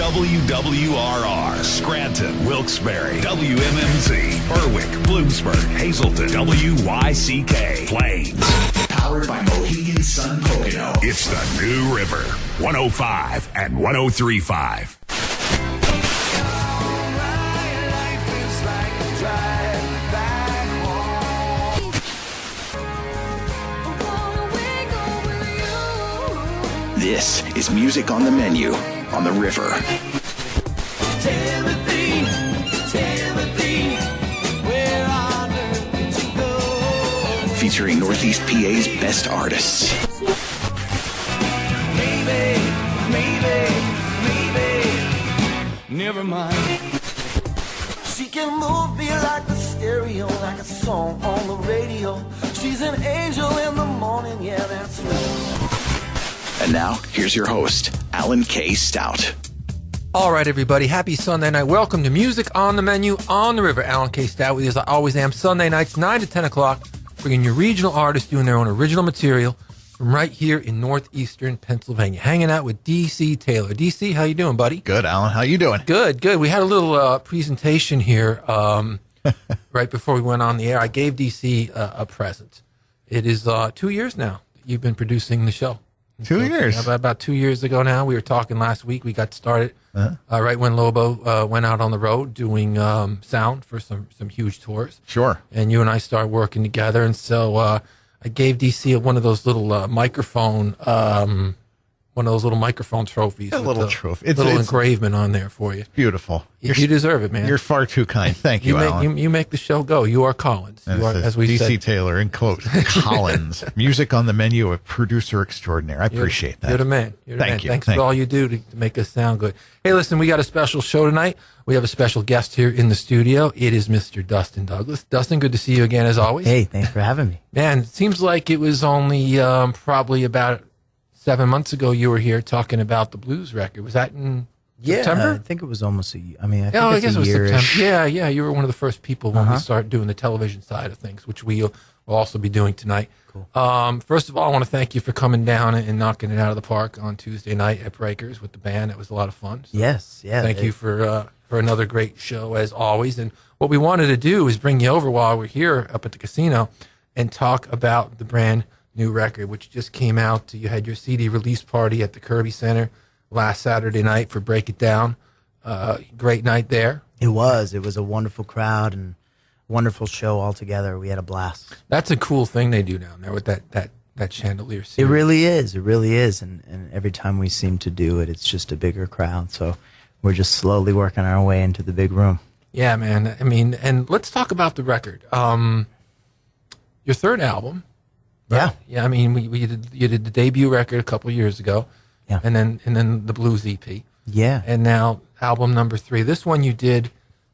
WWRR, Scranton, Wilkes-Barre, WMMZ, Berwick, Bloomsburg, Hazleton, WYCK, Plains. Powered by Mohegan Sun Pocono. It's the New River, 105 and 103.5. This is Music on the Menu on the River. Timothy, where on earth did you go? Featuring Northeast PA's best artists. Maybe, never mind. She can move me like the stereo, like a song on the radio. She's an angel in the morning, yeah, that's right. And now, here's your host, Alan K. Stout. All right, everybody. Happy Sunday night. Welcome to Music on the Menu on the River. Alan K. Stout with you as I always am. Sunday nights, 9 to 10 o'clock, bringing you regional artists doing their own original material from right here in northeastern Pennsylvania. Hanging out with D.C. Taylor. D.C., how you doing, buddy? Good, Alan. How you doing? Good. We had a little presentation here right before we went on the air. I gave D.C. a present. It is 2 years now that you've been producing the show. 2 years. About 2 years ago now. We were talking last week. We got started right when Lobo went out on the road doing sound for some huge tours. Sure. And you and I started working together. And so I gave DC one of those little microphone trophies. A little trophy. It's engravement on there for you. Beautiful. You deserve it, man. You're far too kind. Thank you, Alan. You make the show go. You are Collins. You are, as we D.C. said. Taylor, in quotes, Collins. Music on the Menu, a producer extraordinaire. I appreciate that. You're the man. Thank you. Thanks for all you do to make us sound good. Hey, listen, we got a special show tonight. We have a special guest here in the studio. It is Mr. Dustin Douglas. Dustin, good to see you again as always. Hey, thanks for having me. Man, it seems like it was only probably about 7 months ago you were here talking about the blues record. Was that in September? I think it was almost a year. I mean, I guess it's it was year-ish. September. Yeah, you were one of the first people when we started doing the television side of things, which we'll also be doing tonight. Cool. First of all, I want to thank you for coming down and knocking it out of the park on Tuesday night at Breakers with the band. It was a lot of fun. So Yes. Thank you for another great show as always. And what we wanted to do is bring you over while we're here up at the casino and talk about the brand new record, which just came out. You had your CD release party at the Kirby Center last Saturday night for Break It Down. Great night there. It was a wonderful crowd and wonderful show altogether. We had a blast. That's a cool thing they do down there with that chandelier series. It really is. And every time we seem to do it, it's just a bigger crowd. So we're just slowly working our way into the big room. Yeah, man. I mean, and let's talk about the record. Your third album. Yeah. Yeah, I mean, you did the debut record a couple of years ago. Yeah. And then the blues EP. Yeah. And now album number 3. This one you did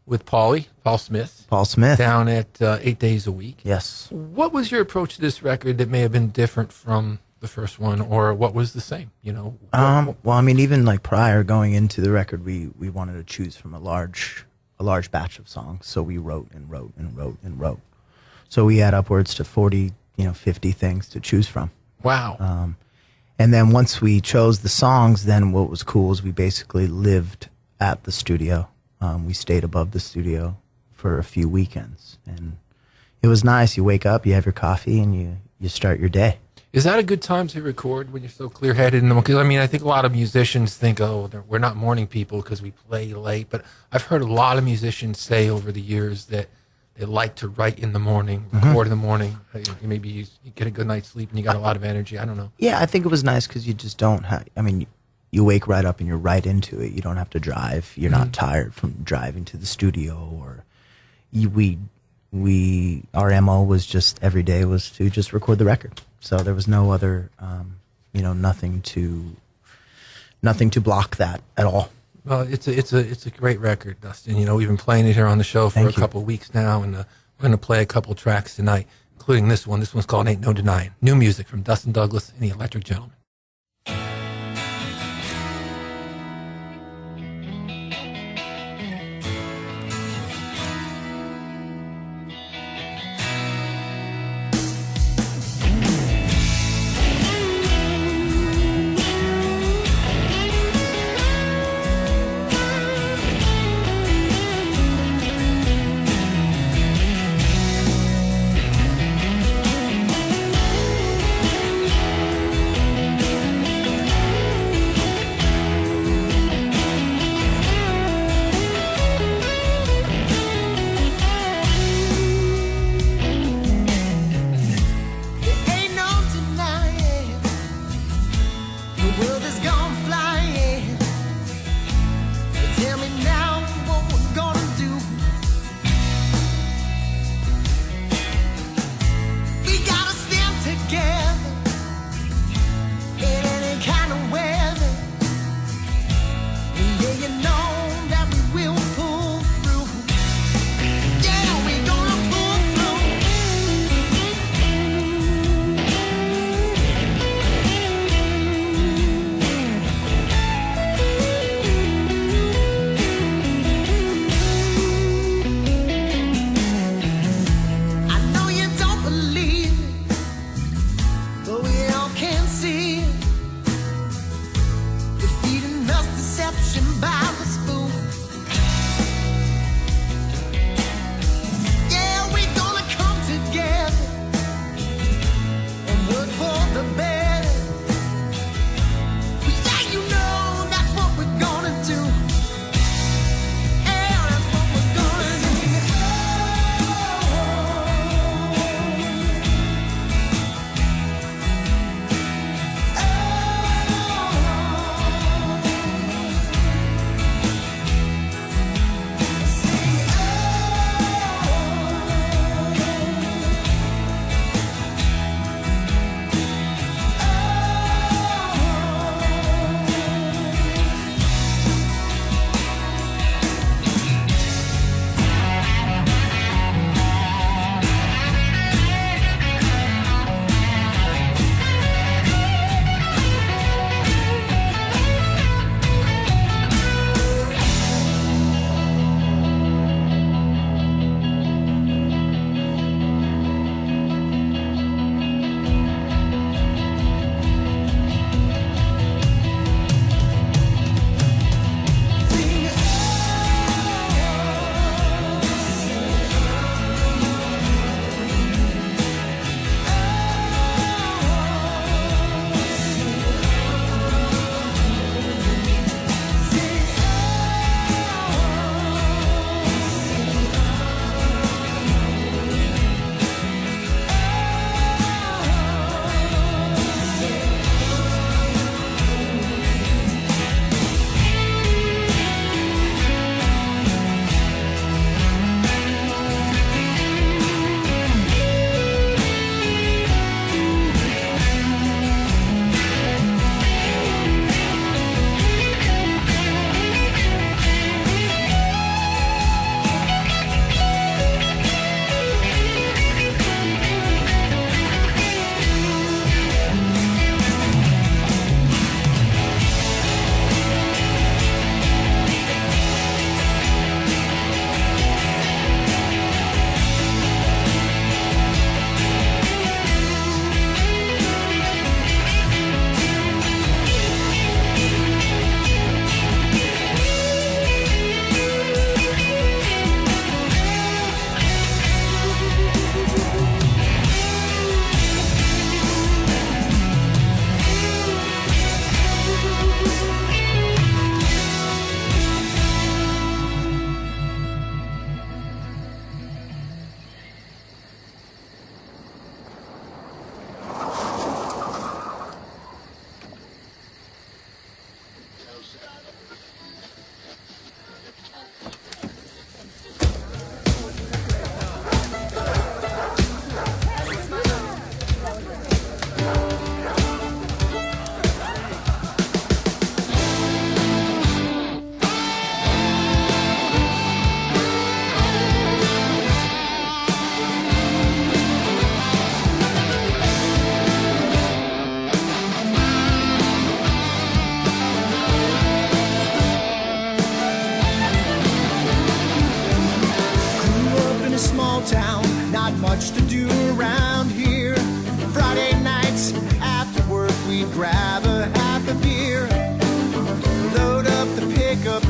with Paul Smith. Paul Smith. Down at 8 Days a Week. Yes. What was your approach to this record that may have been different from the first one, or what was the same? You know. Well, I mean, even like prior going into the record, we wanted to choose from a large batch of songs. So we wrote and wrote and wrote and wrote. So we had upwards to 40, 50 things to choose from. Wow. And then once we chose the songs, then what was cool is we basically lived at the studio. We stayed above the studio for a few weekends, and it was nice. You wake up, you have your coffee, and you start your day. Is that a good time to record when you're so clear-headed? Because I mean, I think a lot of musicians think, we're not morning people because we play late. But I've heard a lot of musicians say over the years that they like to write in the morning, record in the morning. Maybe you get a good night's sleep and you got a lot of energy. I don't know. Yeah, I think it was nice because you just don't have, you wake right up and you're right into it. You don't have to drive. You're not tired from driving to the studio. Or our MO was just every day was to just record the record. So there was no other, nothing to block that at all. Well, it's a great record, Dustin. We've been playing it here on the show for a couple of weeks now, and we're going to play a couple of tracks tonight, including this one. This one's called Ain't No Denying. New music from Dustin Douglas and the Electric Gentlemen.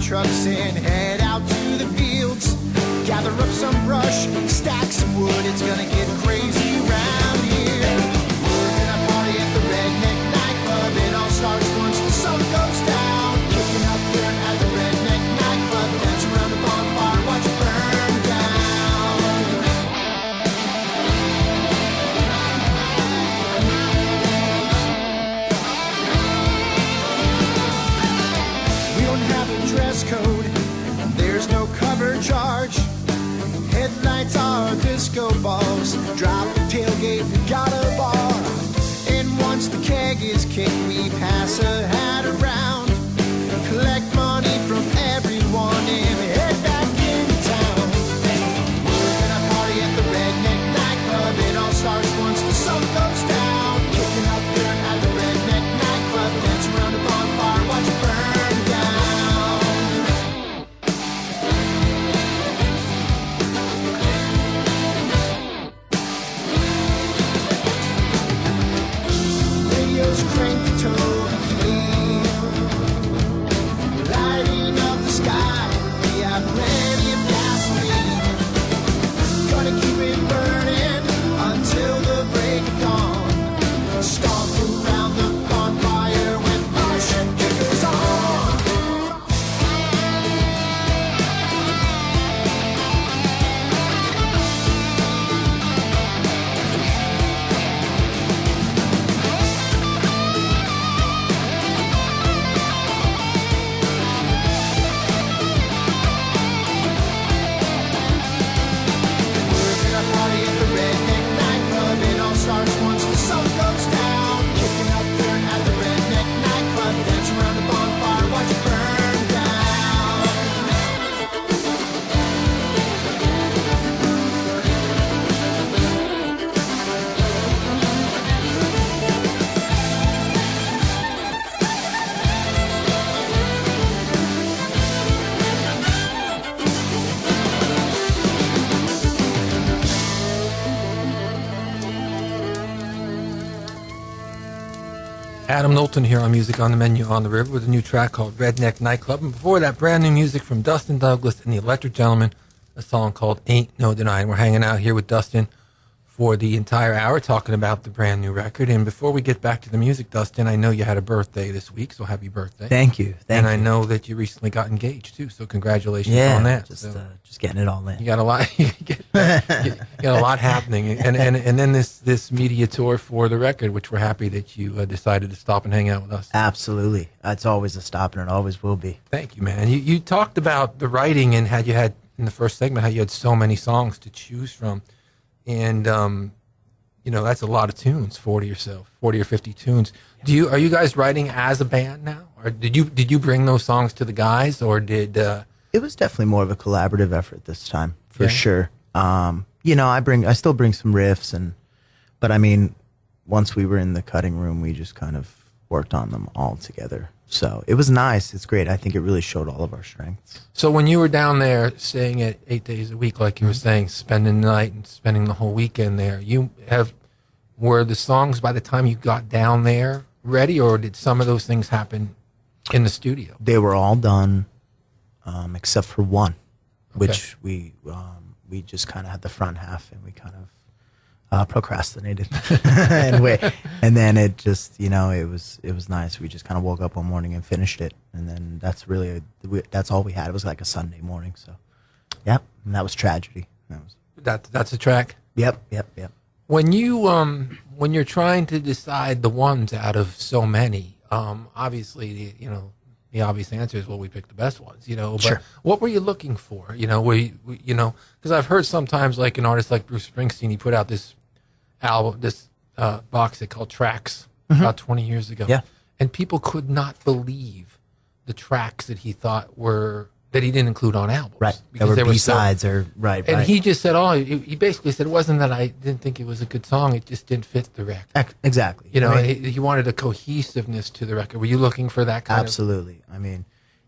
trucks and head out to the fields. Gather up some brush, stack some wood. It's gonna get crazy around here. We're gonna party at the Redneck Nightclub. It all starts once the sun goes down. Kicking up dirt at the Redneck Nightclub. Dance around the bonfire, watch it burn down. We don't have a dress code. There's no cover charge. Headlights are disco balls. Drop the tailgate, we got a bar. And once the keg is kicked, we pass a hat around. Collect money from everyone and head back in town. We're gonna party at the Redneck Nightclub. It all starts once the sun goes down. Kicking up dirt at the Redneck Nightclub. Dance around the bonfire, watch it burn down. Radio's cranked totally, lighting up the sky. We have plenty of gasoline. Gonna keep it burning until the break of dawn. Stomp around the bonfire with Martian kickers on. We're gonna party at the Redneck Nightclub. It all starts once the sun goes down. Kicking up dirt at the Redneck Nightclub. Dance around the bonfire, watch it burn down. Adam Nulton here on Music on the Menu on the River with a new track called Redneck Nightclub. And before that, brand new music from Dustin Douglas and the Electric Gentlemen, a song called Ain't No Denying. We're hanging out here with Dustin for the entire hour talking about the brand new record. And before we get back to the music, Dustin, I know you had a birthday this week, so happy birthday. Thank you. And Thank I you. know that you recently got engaged too, so congratulations Yeah, on that. just So just getting it all you in. got a lot, you got a lot happening, and then this media tour for the record, which we're happy that you decided to stop and hang out with us. Absolutely, it's always a stop, and it always will be. Thank you, man. You talked about the writing and how you had in the first segment how you had so many songs to choose from, and that's a lot of tunes, 40 or 50 tunes. Are you guys writing as a band now, or did you bring those songs to the guys, or did? It was definitely more of a collaborative effort this time, for Yeah. sure. I still bring some riffs, but I mean, once we were in the cutting room, we just kind of worked on them all together. So it was nice. It's great. I think it really showed all of our strengths. So when you were down there staying at 8 days a week, like you were saying, spending the night and spending the whole weekend there, were the songs by the time you got down there ready, or did some of those things happen in the studio? They were all done, except for one, which we just kind of had the front half, and we kind of procrastinated anyway. And then it just, it was nice. We just kind of woke up one morning and finished it, and then that's all we had. It was like a Sunday morning, so yep. And that was Tragedy. That's a track. Yep. When you're trying to decide the ones out of so many, obviously the obvious answer is, well, we picked the best ones, But Sure. what were you looking for? Because I've heard sometimes, like an artist like Bruce Springsteen, he put out this album, this box set called Tracks about 20 years ago, Yeah. and people could not believe the tracks that he thought that he didn't include on albums, Right. There because were they were B-sides or right. And right. he just said, he basically said, it wasn't that I didn't think it was a good song, it just didn't fit the record. Exactly. He wanted a cohesiveness to the record. Were you looking for that kind Absolutely. I mean,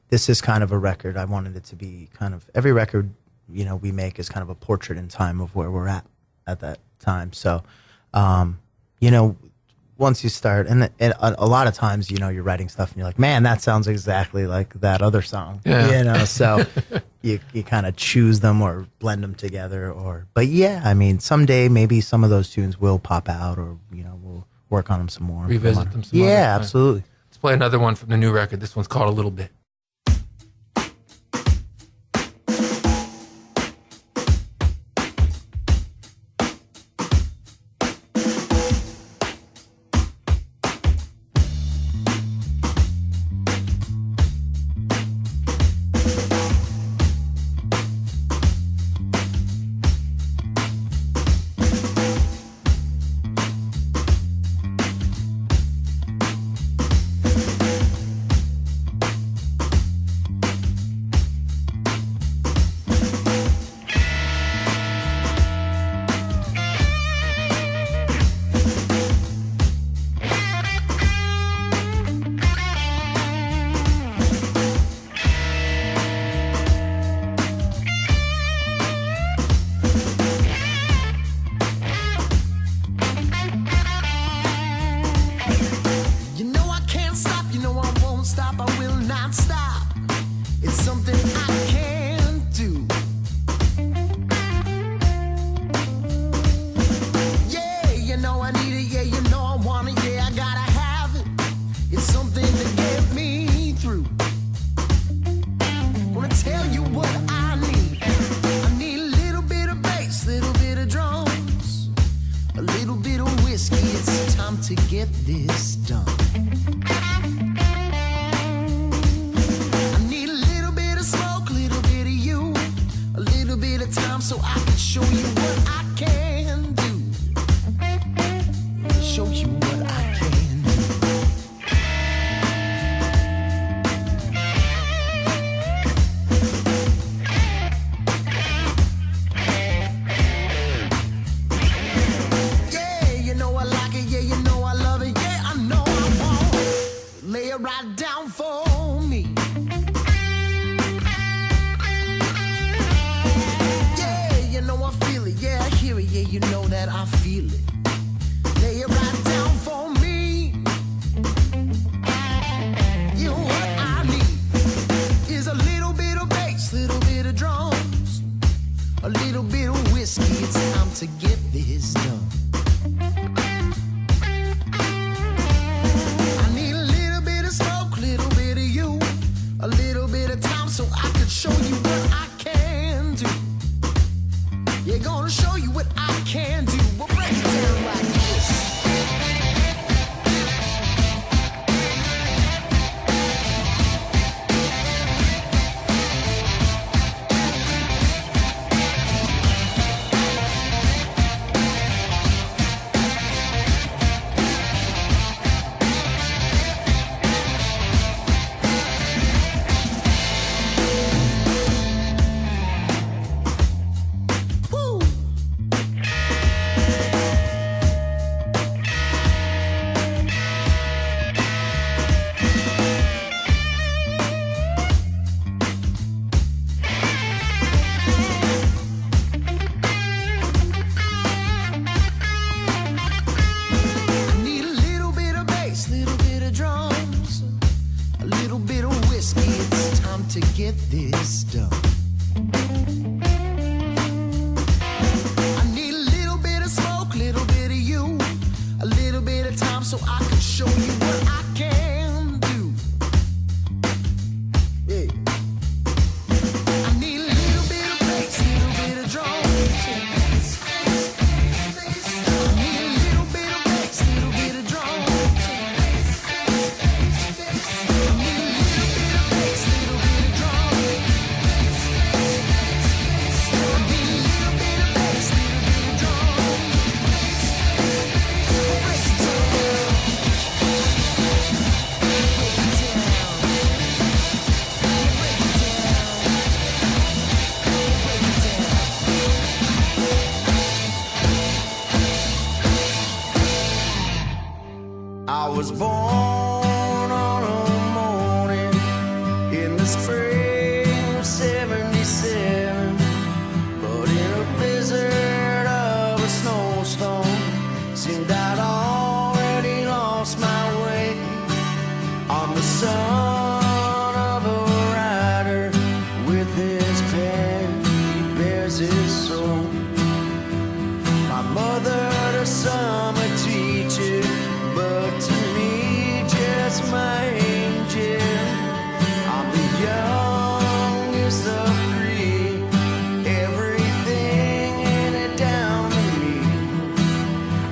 this is kind of a record. I wanted it to be kind of, every record, we make is kind of a portrait in time of where we're at that time. So, what once you start, and a lot of times, you know, you're writing stuff and you're like, man, that sounds exactly like that other song. Yeah. You know, so you kind of choose them or blend them together. But yeah, I mean, someday maybe some of those tunes will pop out, or you know, we'll work on them some more. Revisit them some Yeah, other time. absolutely. Let's play another one from the new record. This one's called A Little Bit. You know I can't stop, you know I won't stop, I will not stop. It's something I can't do. Yeah, you know I need it, yeah, you know I want it, yeah, I gotta have it. It's something to get me through. Wanna tell you what I need. I need a little bit of bass, little bit of drums, a little bit of whiskey. It's time to get this done. I need a little bit of smoke, little bit of you, a little bit of time so I can show you what I can do. Show you what I can do. Yeah, you know I like it, yeah, you know I love it, yeah, I know I want it. Lay it right down for me. Yeah, you know I feel it, yeah, I hear it, yeah, you know that I feel it. Lay it right down for me. You know what I need is a little bit of bass, little bit of drums, a little bit of whiskey. It's time to get this done. I need a little bit of smoke, little bit of you, a little bit of time so I could show you what I can do. Yeah, gonna show you what I can do. We'll break it down like this. Woo! I need a little bit of bass, little bit of drums, a little bit of whiskey. It's time to get this done. I need a little bit of smoke, little bit of you, a little bit of time so I can show you what I can do. Yeah. I need a little bit of bass, little bit of drums. I need a little bit of bass, little bit of drums. I need a little bit of bass, little bit of drums. mothered a summer teacher, but to me, just my angel. I'm the youngest of three, everything handed down to me.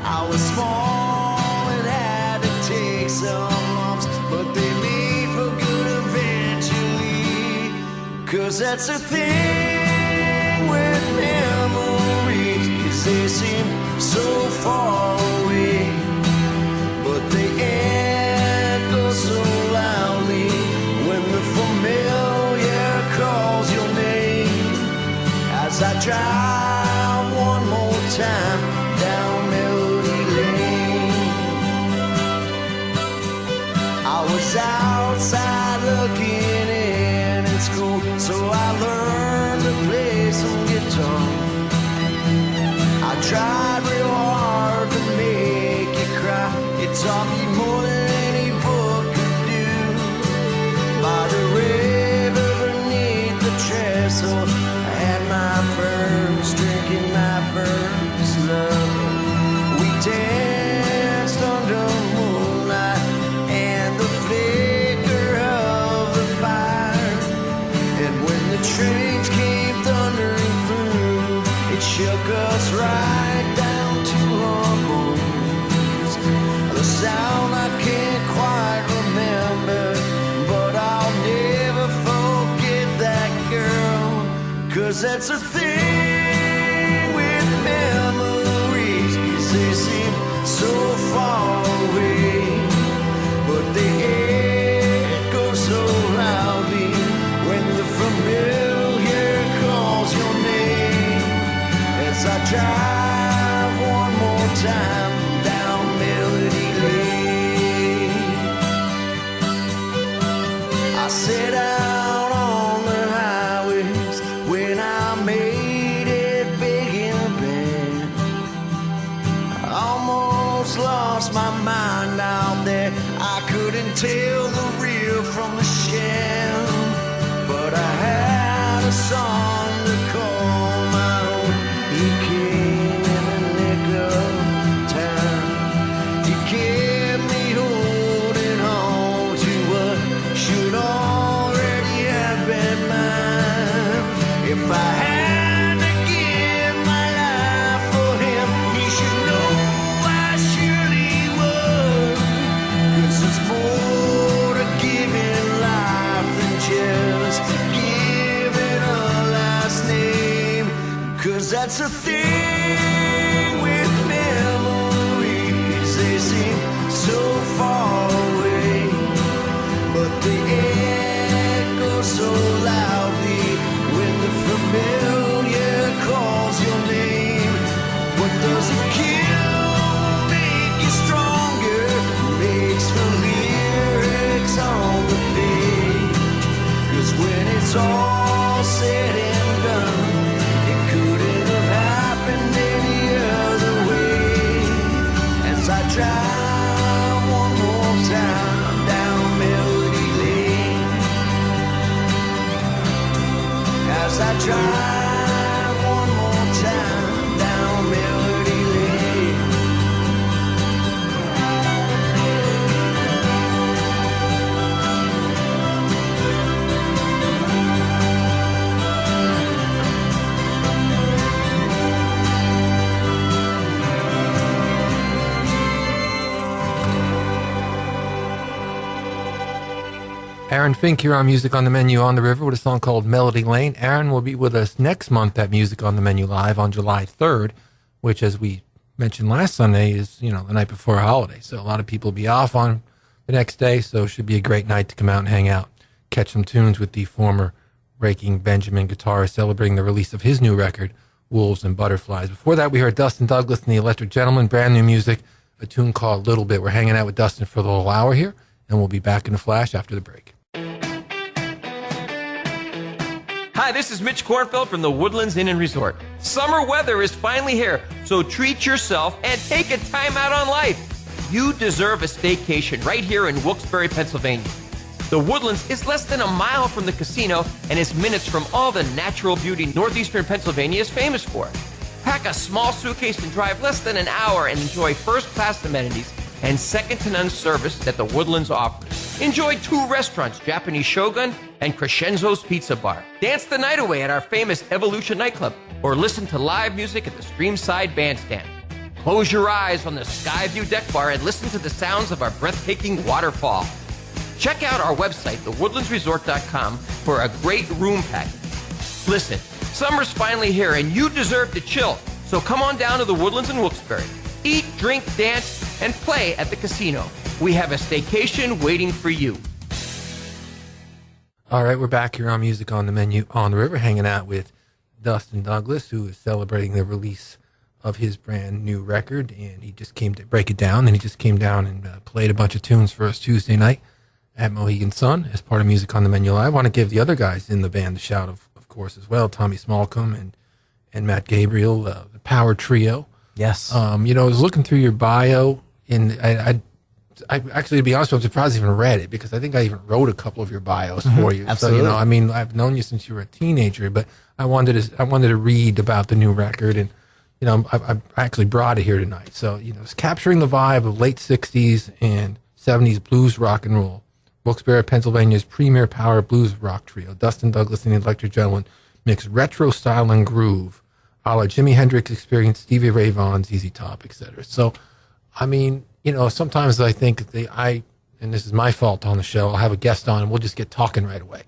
I was small and had to take some lumps, but they made for good eventually. 'Cause that's the thing with memories, 'cause they seem so far away, but they echo so loudly when the familiar calls your name. As I drive one more time down Melody Lane, I was outside looking in school, so I learned to play some guitar. I tried real hard to make you cry. It taught me more than any book could do. By the river beneath the trestle, I had my first drink and my first love. We danced under moonlight and the flicker of the fire. And when the trains came thundering through, it shook us right down to our bones. The sound I can't quite remember, but I'll never forget that girl. 'Cause that's the thing with memories, 'cause they seem so far away, but they echo so loudly when the familiar calls your name. As I drive one more time down Melody Lane, I set out on the highways when I made it big in the band. I almost lost my mind out there. I couldn't tell the real from the sham, but I had a song to call my own. He came in the nick of time. He kept me holding on to what should already have been mine. If I had to give my life for him, he should know I surely would. 'Cause it's more to giving life than just giving a last name. 'Cause that's the thing with memories, they seem so far away, but they echo so loudly when the familiar calls your name. What doesn't kill will make you stronger, makes for lyrics on the page. 'Cause when it's all said and done, it couldn't have happened any other way. As I drive one more time down Melody Lane, as I drive one more time down Melody Lane. Aaron Fink here on Music on the Menu on the River with a song called Melody Lane. Aaron will be with us next month at Music on the Menu Live on July 3rd, which, as we mentioned last Sunday, is, the night before a holiday. So a lot of people will be off on the next day, so it should be a great night to come out and hang out, catch some tunes with the former Breaking Benjamin guitarist celebrating the release of his new record, Wolves and Butterflies. Before that, we heard Dustin Douglas and the Electric Gentelemen, brand new music, a tune called Little Bit. We're hanging out with Dustin for the whole hour here, and we'll be back in a flash after the break. Hi, this is Mitch Kornfeld from the Woodlands Inn and Resort. Summer weather is finally here, so treat yourself and take a time out on life. You deserve a staycation right here in Wilkes-Barre, Pennsylvania. The Woodlands is less than a mile from the casino and is minutes from all the natural beauty northeastern Pennsylvania is famous for. Pack a small suitcase and drive less than an hour and enjoy first-class amenities and second-to-none service that the Woodlands offers. Enjoy 2 restaurants, Japanese Shogun and Crescenzo's Pizza Bar. Dance the night away at our famous Evolution Nightclub or listen to live music at the Streamside Bandstand. Close your eyes on the Skyview Deck Bar and listen to the sounds of our breathtaking waterfall. Check out our website, thewoodlandsresort.com, for a great room package. Listen, summer's finally here and you deserve to chill, so come on down to the Woodlands in Wilkes-Barre. Eat, drink, dance, and play at the casino. We have a staycation waiting for you. All right, we're back here on Music on the Menu on the River, hanging out with Dustin Douglas, who is celebrating the release of his brand new record, and he just came to break it down, and he just came down and played a bunch of tunes for us Tuesday night at Mohegan Sun as part of Music on the Menu Live. I want to give the other guys in the band a shout, of course, as well, Tommy Smallcombe and Matt Gabriel, the Power Trio. Yes. I was looking through your bio, and I actually, to be honest, I'm surprised I even read it, because I think I even wrote a couple of your bios for you. Absolutely. So, I've known you since you were a teenager, but I wanted to read about the new record, and I actually brought it here tonight. So, it's capturing the vibe of late 60s and 70s blues rock and roll. Wilkes-Barre, Pennsylvania's premier power blues rock trio, Dustin Douglas and the Electric Gentlemen, mix retro style and groove, a la Jimi Hendrix Experience, Stevie Ray Vaughan, ZZ Top, etc. So, sometimes I think and this is my fault on the show, I'll have a guest on and we'll just get talking right away.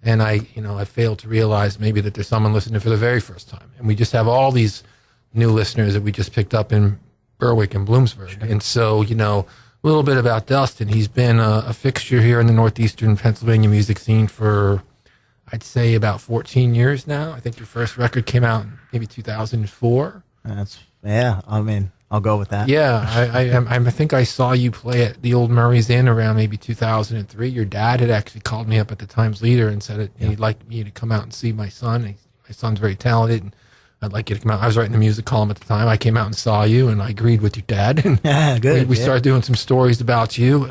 And I failed to realize maybe that there's someone listening for the very first time. And we just have all these new listeners that we just picked up in Berwick and Bloomsburg. Sure. And so, a little bit about Dustin. He's been a fixture here in the northeastern Pennsylvania music scene for, I'd say, about 14 years now. I think your first record came out in maybe 2004. I'll go with that. Yeah, I think I saw you play at the old Murray's Inn around maybe 2003. Your dad had actually called me up at the Times Leader and said that he'd like me to come out and see my son. My son's very talented, and I'd like you to come out. I was writing the music column at the time. I came out and saw you, and I agreed with your dad. And good. We started doing some stories about you.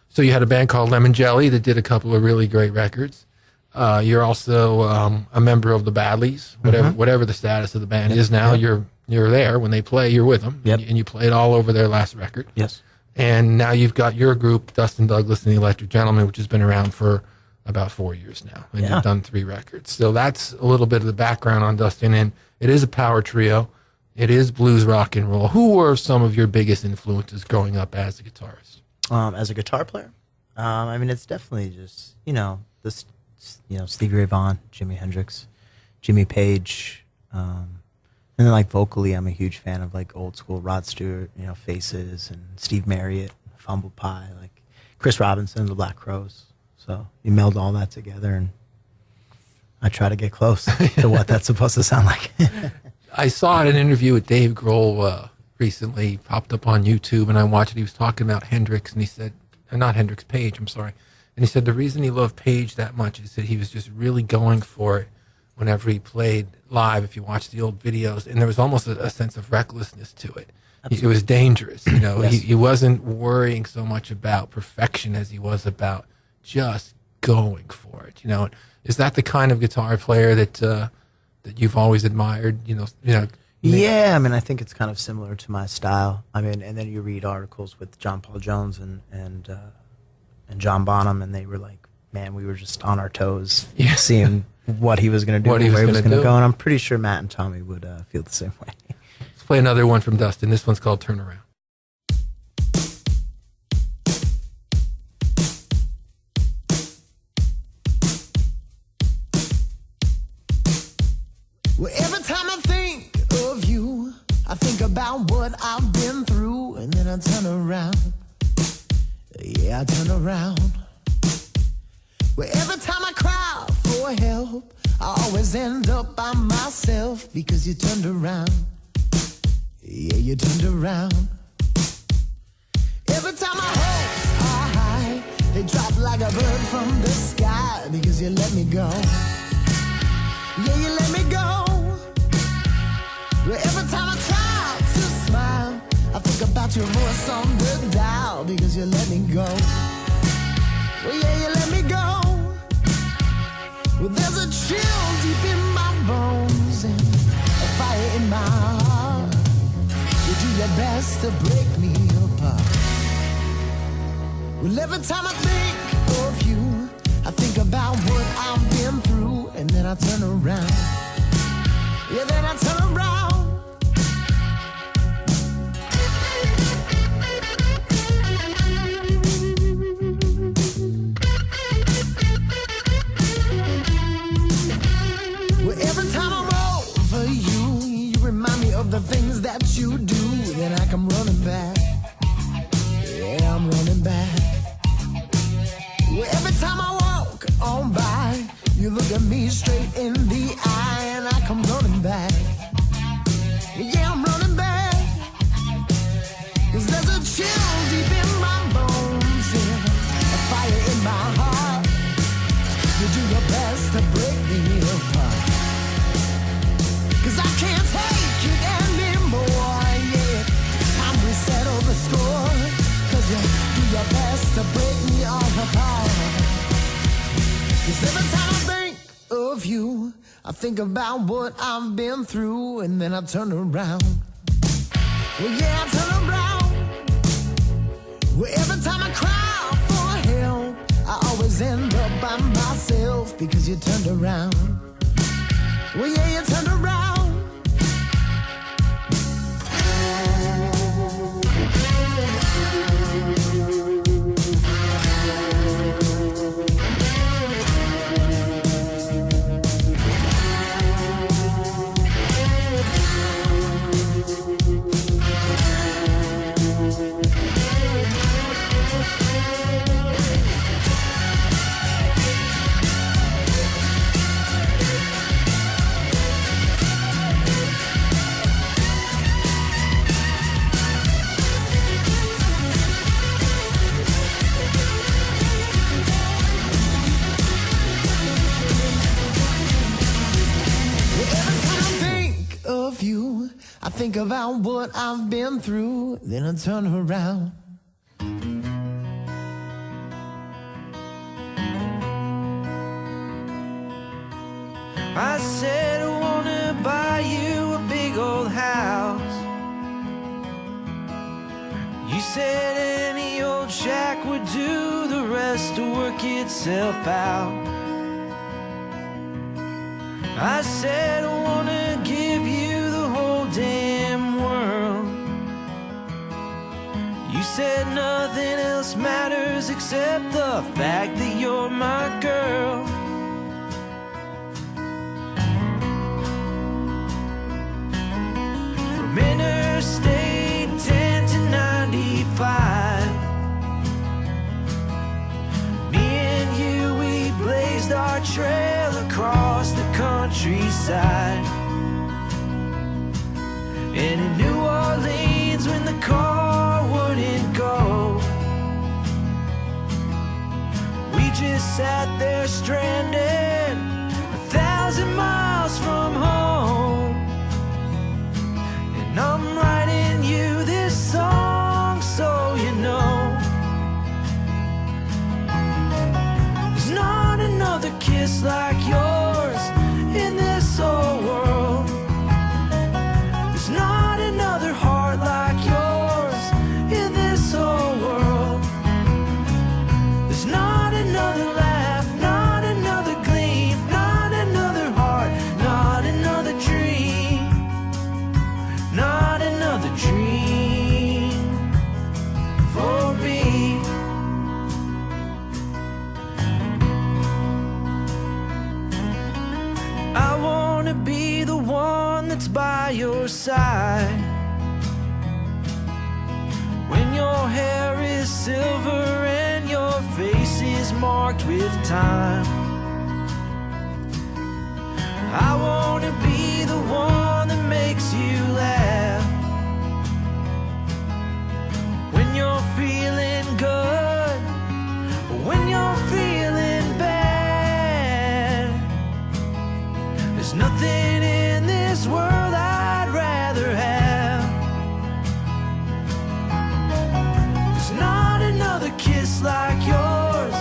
So you had a band called Lemongelli that did a couple of really great records. You're also a member of the Badlees, whatever the status of the band is now. You're there when they play. You're with them, and you played all over their last record. Yes. And now you've got your group, Dustin Douglas and the Electric Gentlemen, which has been around for about 4 years now, and you've done 3 records. So that's a little bit of the background on Dustin, and it is a power trio. It is blues rock and roll. Who were some of your biggest influences growing up as a guitarist? As a guitar player, it's definitely just Stevie Ray Vaughan, Jimi Hendrix, Jimmy Page, and then like vocally, I'm a huge fan of like old school Rod Stewart, Faces, and Steve Marriott, Fumble Pie, like Chris Robinson, the Black Crowes. So you meld all that together, and I try to get close to what that's supposed to sound like. I saw an interview with Dave Grohl recently, popped up on YouTube, and I watched it. He was talking about Hendrix, and he said, not Hendrix, Page, I'm sorry. And he said the reason he loved Page that much is that he was just really going for it whenever he played live, if you watch the old videos, and there was almost a sense of recklessness to it. It was dangerous, Yes. He wasn't worrying so much about perfection as he was about just going for it, Is that the kind of guitar player that you've always admired, Yeah, I think it's kind of similar to my style. And then you read articles with John Paul Jones and John Bonham, and they were like, man, we were just on our toes, seeing what he was going to do, where he was going to go, and I'm pretty sure Matt and Tommy would feel the same way. Let's play another one from Dustin. This one's called Turn Around. Well, every time I think of you, I think about what I've been through, and then I turn around. Yeah, I turn around. Well, every time I cry for help, I always end up by myself, because you turned around. Yeah, you turned around. Every time my hopes are high, they drop like a bird from the sky, because you let me go. Yeah, you let me go. Well, every time I try to smile, I think about your voice on the dial, because you let me go. Well, yeah, you let me go. Well, there's a chill deep in my bones and a fire in my heart. best to break me apart. Well, every time I think of you, I think about what I've been through, and then I turn around. Yeah, then I turn around. Well, every time I'm over you, you remind me of the things that you do. Then I come running back. Yeah, I'm running back. Well, every time I walk on by, you look at me straight in the eye, and I come running back. Yeah, I'm running back. 'Cause there's a chill deep in my bones, yeah, a fire in my heart. You do your best to break me apart. 'Cause I can't take it anymore, yeah. Time we settle the score. 'Cause you do your best to break me all apart. 'Cause every time I think of you, I think about what I've been through, and then I turn around. Well, yeah, I turn around. Well, every time I cry for help, I always end up by myself because you turned around. Well, yeah, you turned around. I think about what I've been through, then I turn around. I said I wanna buy you a big old house. You said any old shack would do, the rest to work itself out. I said I wanna give you the whole damn world. You said nothing else matters except the fact that you're my girl. From Interstate 10 to 95, me and you, we blazed our trail across the countryside. And in New Orleans, when the car wouldn't go, we just sat there stranded 1,000 miles from home. And I'm writing you this song so you know there's not another kiss like yours in this whole world. There's not another heart like yours in this whole world. There's not another laugh, not another gleam, not another heart, not another dream, not another dream for me. I wanna be the one that's by your side when your hair is silver and your face is marked with time. I wanna be the one that makes you laugh when you're feeling good, when you're feeling bad. There's nothing in this world I'd rather have. There's not another kiss like yours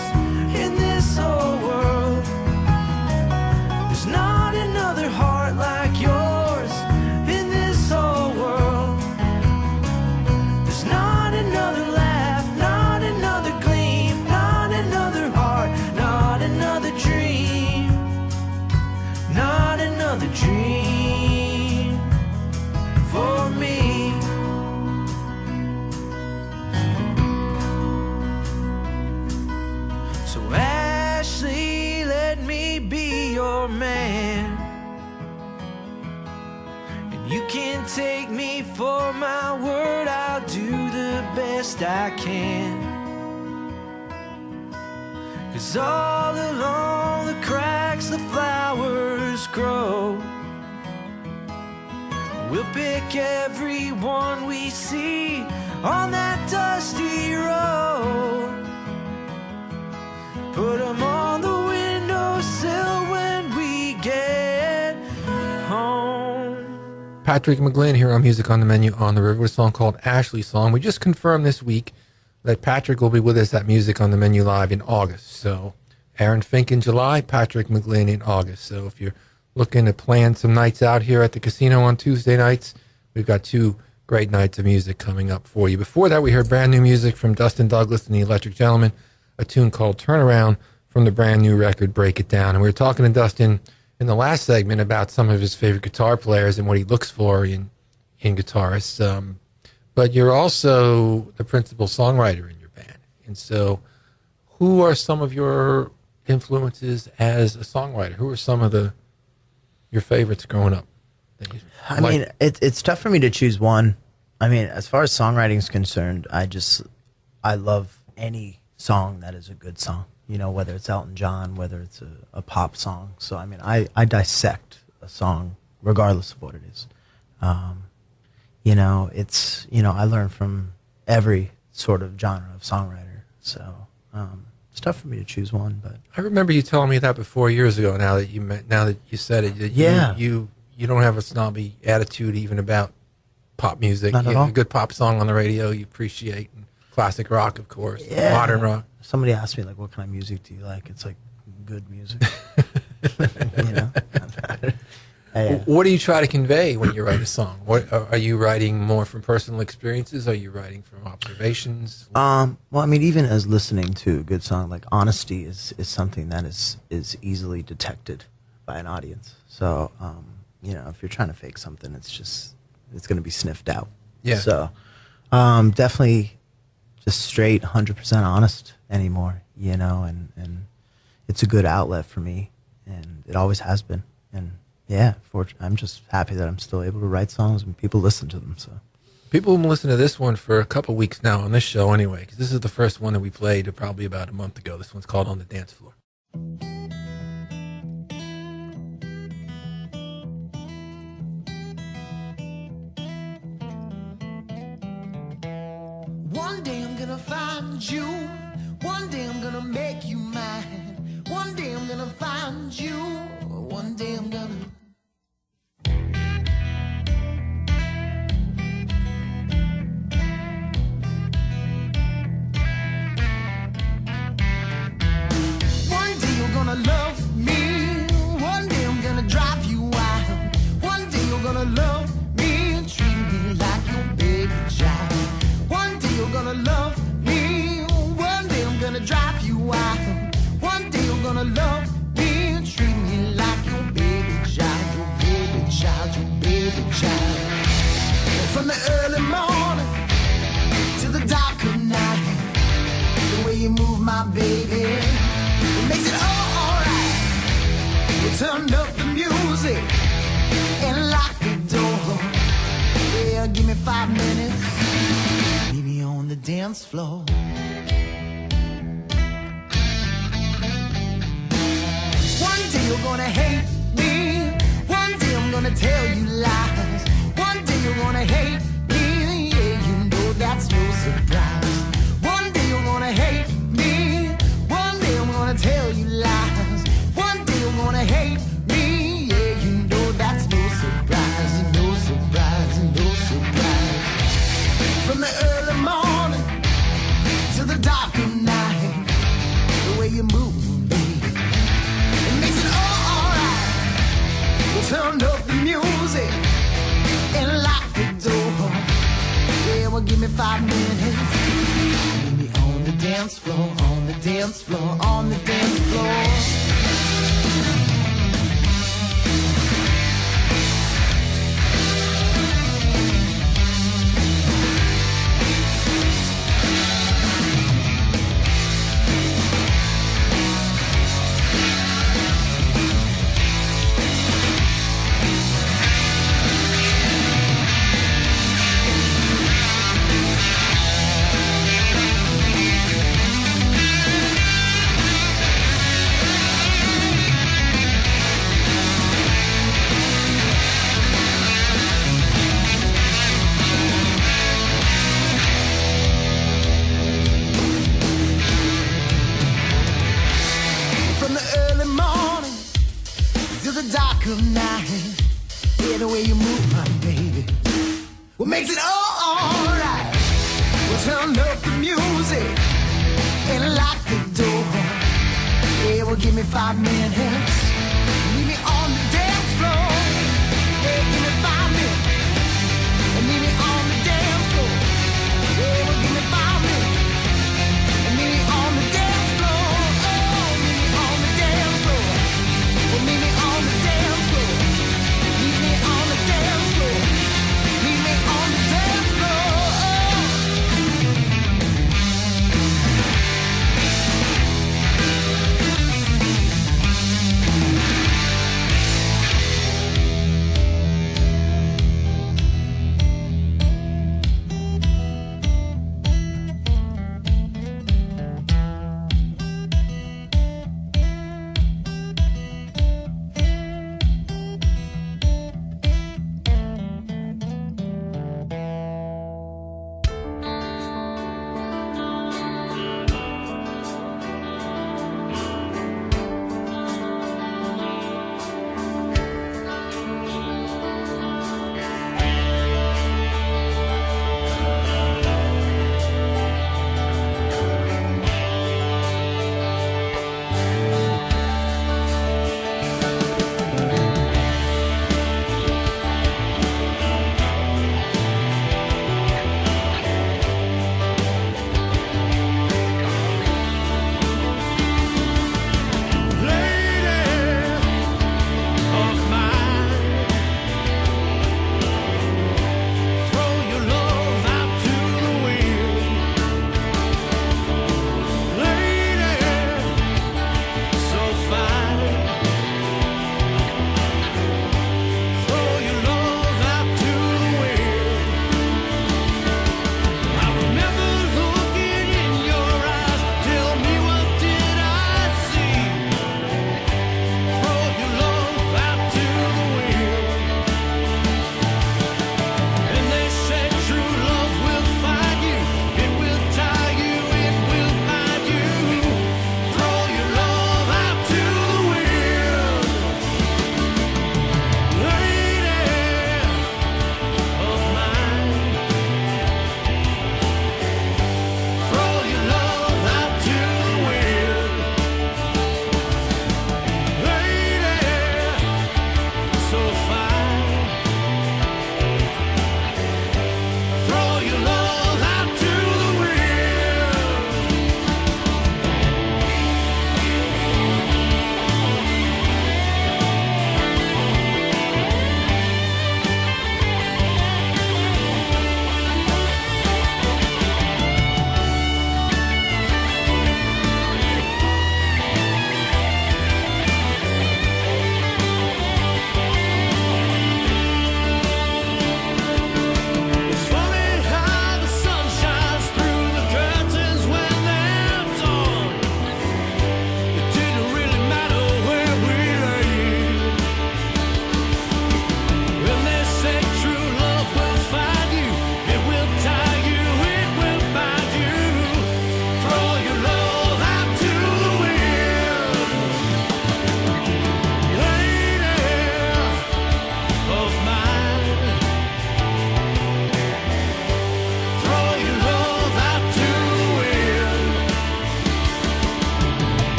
in this whole world. There's not another heart like yours in this whole world. another dream for me. So Ashley, let me be your man. And you can take me for my word, I'll do the best I can. 'Cause all along the cracks the flowers grow. We'll pick every one we see on that dusty road. Put 'em on the windowsill when we get home. Patrick McGlynn here on Music on the Menu on the River with a song called Ashley's Song. We just confirmed this week that Patrick will be with us at Music on the Menu Live in August. So Aaron Fink in July, Patrick McGlynn in August. So if you're looking to plan some nights out here at the casino on Tuesday nights, we've got 2 great nights of music coming up for you. Before that, we heard brand new music from Dustin Douglas and the Electric Gentlemen, a tune called Turnaround from the brand new record Break It Down. And we were talking to Dustin in the last segment about some of his favorite guitar players and what he looks for in guitarists. But you're also the principal songwriter in your band. And so who are some of your influences as a songwriter? Who are some of your favorites growing up? I mean, it's tough for me to choose one. I mean, as far as songwriting is concerned, I love any song that is a good song. You know, whether it's Elton John, whether it's a pop song. So, I mean, I dissect a song regardless of what it is. You know, I learn from every sort of genre of songwriter. So it's tough for me to choose one. But I remember you telling me that before years ago. Now that you said it, that yeah, you don't have a snobby attitude even about pop music. Not at all. A good pop song on the radio you appreciate, and classic rock, of course, yeah. Modern rock. Somebody asked me, like, what kind of music do you like? It's like good music. You know. What do you try to convey when you write a song? What are you writing more from personal experiences? Are you writing from observations? Well, I mean, even as listening to a good song, like honesty is something that is easily detected by an audience. So, you know, if you're trying to fake something, it's going to be sniffed out. Yeah. So, definitely just straight 100% honest anymore, you know, and it's a good outlet for me, and it always has been. And yeah, I'm just happy that I'm still able to write songs and people listen to them. So people have been listening to this one for a couple weeks now on this show anyway, because this is the first one that we played probably about a month ago. This one's called On the Dance Floor. One day I'm gonna find you. One day I'm gonna make you mine. One day I'm gonna find you. One day I'm gonna. One day you're gonna love me. One day I'm gonna drive you wild. One day you're gonna love me and treat me like your baby child. One day you're gonna love me. One day I'm gonna drive you wild. One day you're gonna love me and treat me like your baby child, your baby child, your baby child. From the early morning to the dark of night, the way you move my baby, it makes it all alright. We turned up the music and locked the door. Yeah, give me 5 minutes. Meet me on the dance floor. One day you're gonna hate me. One day I'm gonna tell you lies. One day you're gonna hate me. Yeah, you know that's no surprise. One day you're gonna hate me. One day I'm gonna tell you lies. One day you're gonna hate me. Yeah, you know that's no surprise. No surprise, no surprise. From the early morning to the dark of night, the way you move, baby, it makes it all alright. We turned up the music and locked the door. Yeah, well, give me 5 minutes. Meet me on the dance floor, on the dance floor, on the dance floor. nice. Yeah, the way you move, my baby. What makes it all right? Well, turn up the music and lock the door. Yeah, well, give me 5 minutes. Meet me on the dance floor. Yeah, give me 5 minutes. And meet me on the dance floor. Yeah, well, give me 5 minutes. And meet me on the dance floor. Oh, meet me on the dance floor. Well, meet me on the dance floor. Meet me on the dance floor. Meet me on the dance floor. Oh.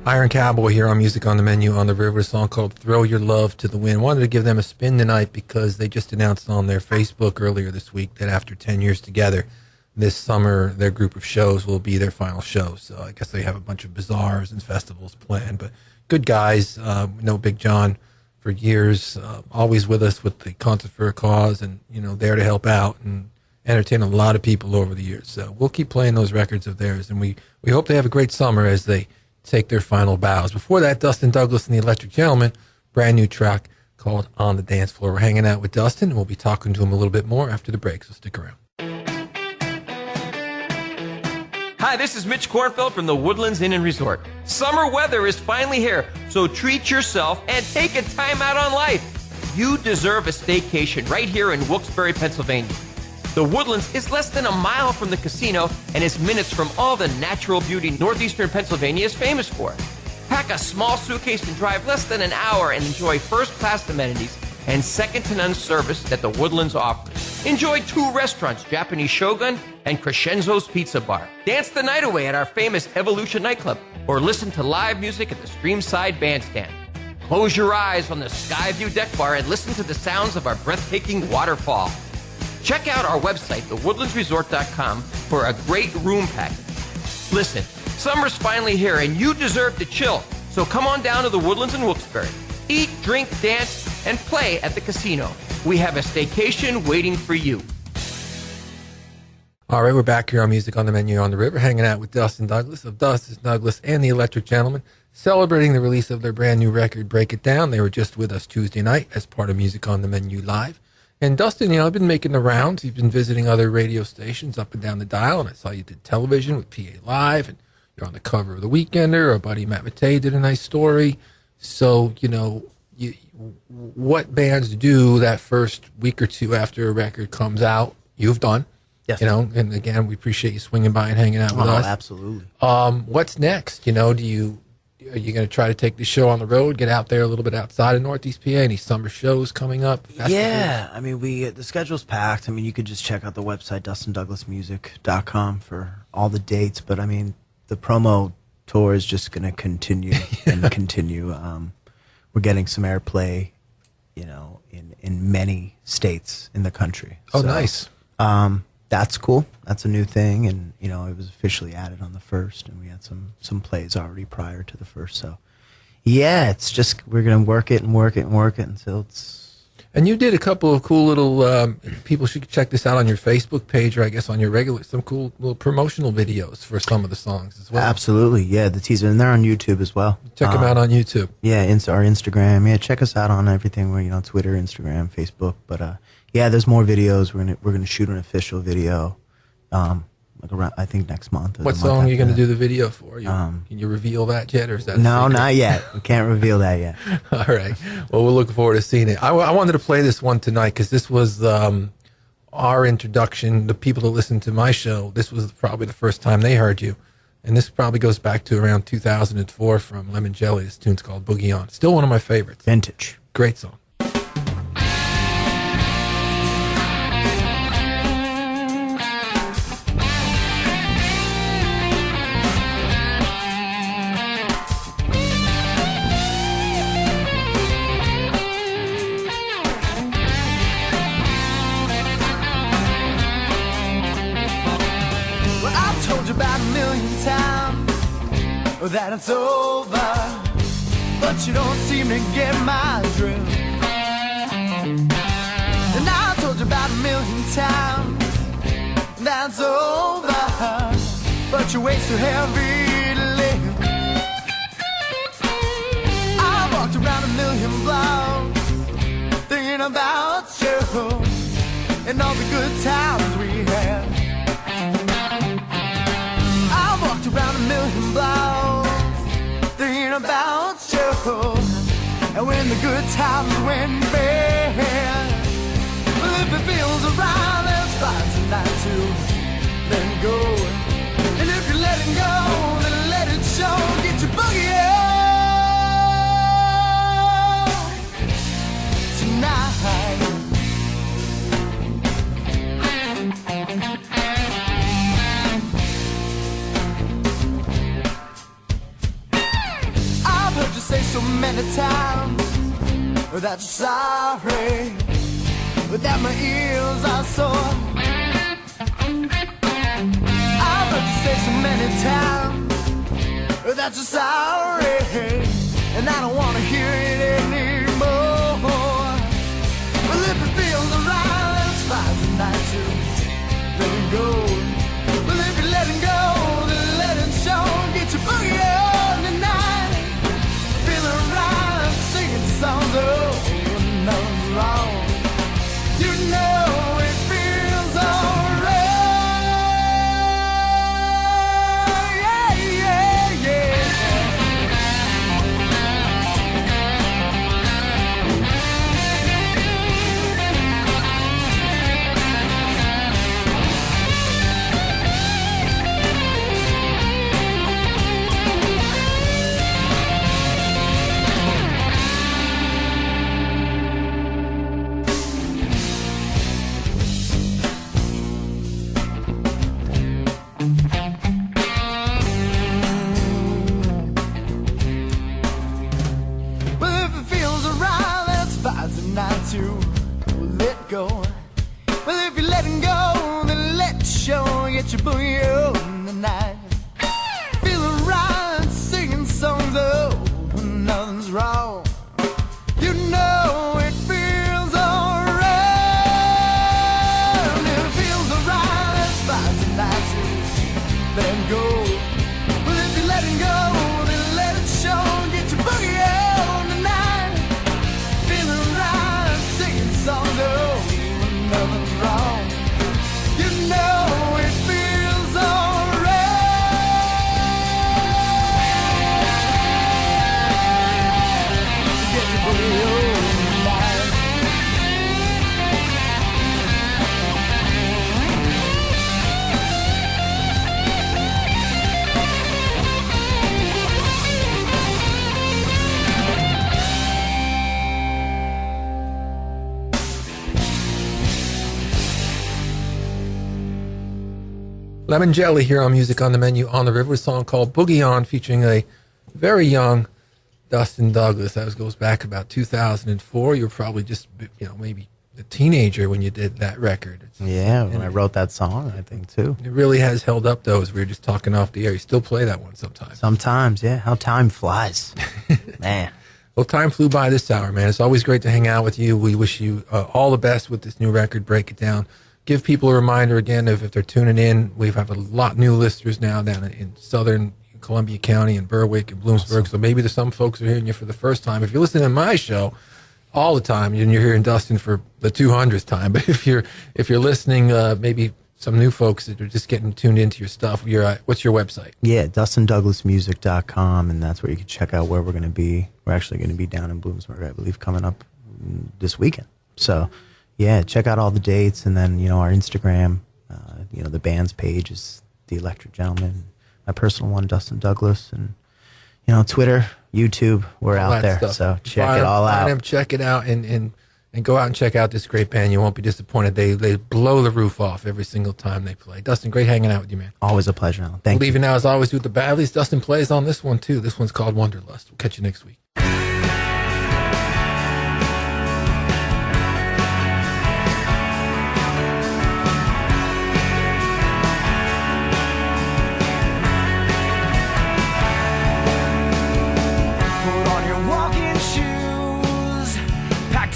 Iron Cowboy here on Music on the Menu on the River, a song called Throw Your Love to the Wind. Wanted to give them a spin tonight because they just announced on their Facebook earlier this week that after 10 years together, this summer, their group of shows will be their final show. So I guess they have a bunch of bazaars and festivals planned. But good guys. Know Big John for years, always with us with the Concert for a Cause and, there to help out and entertain a lot of people over the years. So we'll keep playing those records of theirs. And we hope they have a great summer as they take their final bows. Before that, Dustin Douglas and the Electric Gentlemen, brand new track called On the Dance Floor. We're hanging out with Dustin, and we'll be talking to him a little bit more after the break, so stick around. Hi, this is Mitch Kornfeld from the Woodlands Inn and Resort. Summer weather is finally here, so treat yourself and take a time out on life. You deserve a staycation right here in Wilkes-Barre, Pennsylvania. The Woodlands is less than a mile from the casino and is minutes from all the natural beauty northeastern Pennsylvania is famous for. Pack a small suitcase and drive less than an hour and enjoy first-class amenities and second-to-none service that the Woodlands offers. Enjoy 2 restaurants, Japanese Shogun and Crescenzo's Pizza Bar. Dance the night away at our famous Evolution Nightclub or listen to live music at the Streamside Bandstand. Close your eyes on the Skyview Deck Bar and listen to the sounds of our breathtaking waterfall. Check out our website, thewoodlandsresort.com, for a great room package. Listen, summer's finally here and you deserve to chill, so come on down to the Woodlands in Wilkes-Barre. Eat, drink, dance, and play at the casino. We have a staycation waiting for you. All right, we're back here on Music on the Menu on the River, hanging out with Dustin Douglas of Dustin Douglas and the Electric Gentlemen, celebrating the release of their brand new record, Break It Down. They were just with us Tuesday night as part of Music on the Menu Live. And Dustin, I've been making the rounds. You've been visiting other radio stations up and down the dial, and I saw you did television with PA Live, and you're on the cover of The Weekender. Our buddy Matt Matei did a nice story. So, what bands do that first week or two after a record comes out, you've done. Yes. And again, we appreciate you swinging by and hanging out with us. Absolutely. What's next? Are you going to try to take the show on the road, get out there a little bit outside of Northeast PA? Any summer shows coming up? Festivals? Yeah, the schedule's packed. You could just check out the website, DustinDouglasMusic.com, for all the dates. But, the promo tour is just going to continue and continue. We're getting some airplay, in many states in the country. Oh, so, nice. That's cool. That's a new thing, and it was officially added on the 1st, and we had some plays already prior to the 1st. So, yeah, it's just we're gonna work it until it's. And you did a couple of cool little. People should check this out on your Facebook page, or I guess on your some cool little promotional videos for some of the songs as well. Absolutely, yeah, the teaser, and they're on YouTube as well. Check them out on YouTube. Yeah, our Instagram. Yeah, check us out on everything. Where Twitter, Instagram, Facebook, but. Yeah, there's more videos. We're gonna shoot an official video, around, I think next month. What song are you gonna do the video for? Can you reveal that yet, or is that no, not yet? We can't reveal that yet. All right. Well, we're looking forward to seeing it. I wanted to play this one tonight because this was our introduction. The people that listen to my show, this was probably the first time they heard you, and this probably goes back to around 2004 from Lemongelli. This tune's called Boogie On. Still one of my favorites. Vintage. Great song. That it's over, but you don't seem to get my drift. And I told you about 1,000,000 times that it's over, but your weight's too heavy to lift. I walked around 1,000,000 blocks thinking about you and all the good times we had. I walked around 1,000,000 blocks thinking about you, and when the good times went bad, well, if it feels right, let's fly tonight too, then go. And if you're letting go, then let it show. Get your boogie on tonight. many times that you're sorry, that my ears are sore. I've heard you say so many times that you're sorry, and I don't want to hear it anymore. Well, if it feels alright, let's find tonight to let it go. Well, if you're letting go, then let it show. Get your boogie on tonight. Feeling right, singing songs, oh, nothing's wrong. You know it feels alright. Yeah, yeah, yeah. Well, if it feels alright, let's find tonight to let go. Well, if you're letting go, then let it show. Get your boogie on tonight. Feeling right, singing songs, oh, nothing's wrong. You know it feels alright. If it feels alright, let's find tonight to let it go. Well, if you're letting go, then let it show. Get your boogie on tonight. Feeling right, singing songs, oh, nothing's wrong. You know it feels alright. Get your boogie on tonight. Lemongelli here on Music on the Menu on the River, a song called Boogie On, featuring a very young Dustin Douglas. That goes back about 2004. You were probably just, maybe a teenager when you did that record. Yeah, when I wrote that song, I think, too. It really has held up, though, as we were just talking off the air. You still play that one sometimes. Sometimes, yeah. How time flies. Man. Well, time flew by this hour, man. It's always great to hang out with you. We wish you all the best with this new record, Break It Down. Give people a reminder again if they're tuning in. We have a lot new listeners now down in southern Columbia County and Berwick and Bloomsburg. Awesome. So maybe there's some folks who are hearing you for the first time. If you're listening to my show all the time and you're hearing Dustin for the 200th time, but if you're listening, maybe some new folks that are just getting tuned into your stuff, what's your website? Yeah, DustinDouglasMusic.com, and that's where you can check out where we're going to be. We're actually going to be down in Bloomsburg, I believe, coming up this weekend. So, yeah, check out all the dates, and then, our Instagram, the band's page is The Electric Gentleman. My personal one, Dustin Douglas, and, Twitter, YouTube, we're all out there. Stuff. So check it all out. Them, check it out, and go out and check out this great band. You won't be disappointed. They blow the roof off every single time they play. Dustin, great hanging out with you, man. Always a pleasure, Alan. Thank you. Leaving now, as always, with the Badlees. Dustin plays on this one, too. This one's called Wanderlust. We'll catch you next week.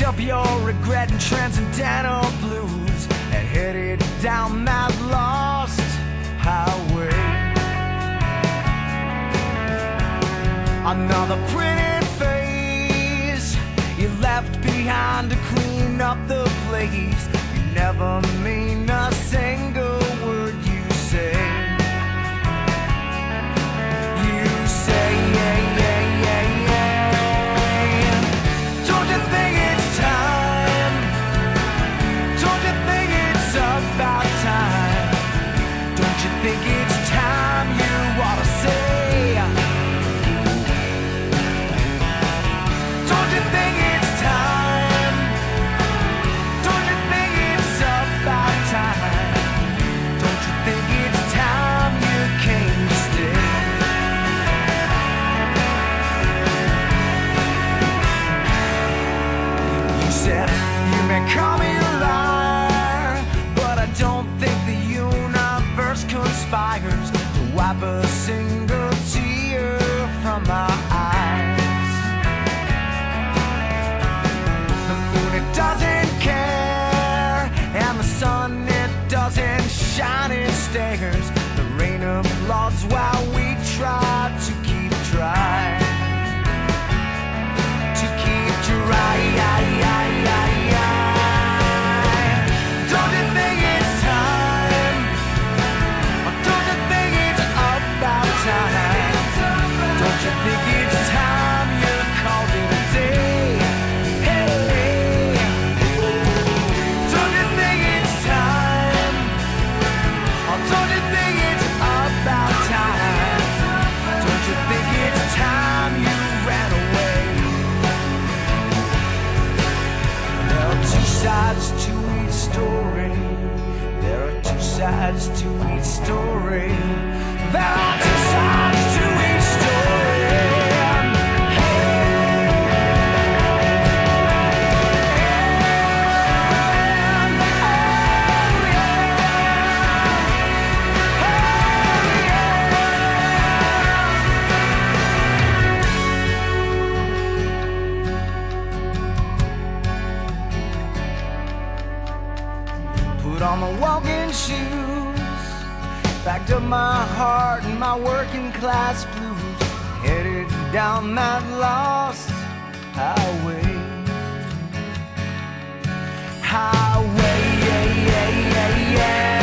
Up your regret and transcendental blues and headed down that lost highway. Another pretty face you left behind to clean up the place. You never mean a single word you say. You say, yeah, yeah, yeah, yeah. Don't you think it's time? Don't you think it's about time? Don't you think it's time you ought to say? Don't you think it's time? Don't you think it's about time? conspires to wipe a single tear from my eyes. The moon, it doesn't care, and the sun, it doesn't shine, it stares. The rain applauds while we try to keep dry. To keep dry. Don't you think it's time? Don't you think it's about time? Don't you think it's time you called it a day? Hey, don't you think it's time? Don't you think it's about time? Don't you think it's time you ran away? There are two sides to each story. There are two sides to each story. There are two sides to each story. Put on my walking shoes, packed up my heart and my working class blues, headed down that lost highway. Highway, yeah, yeah, yeah, yeah.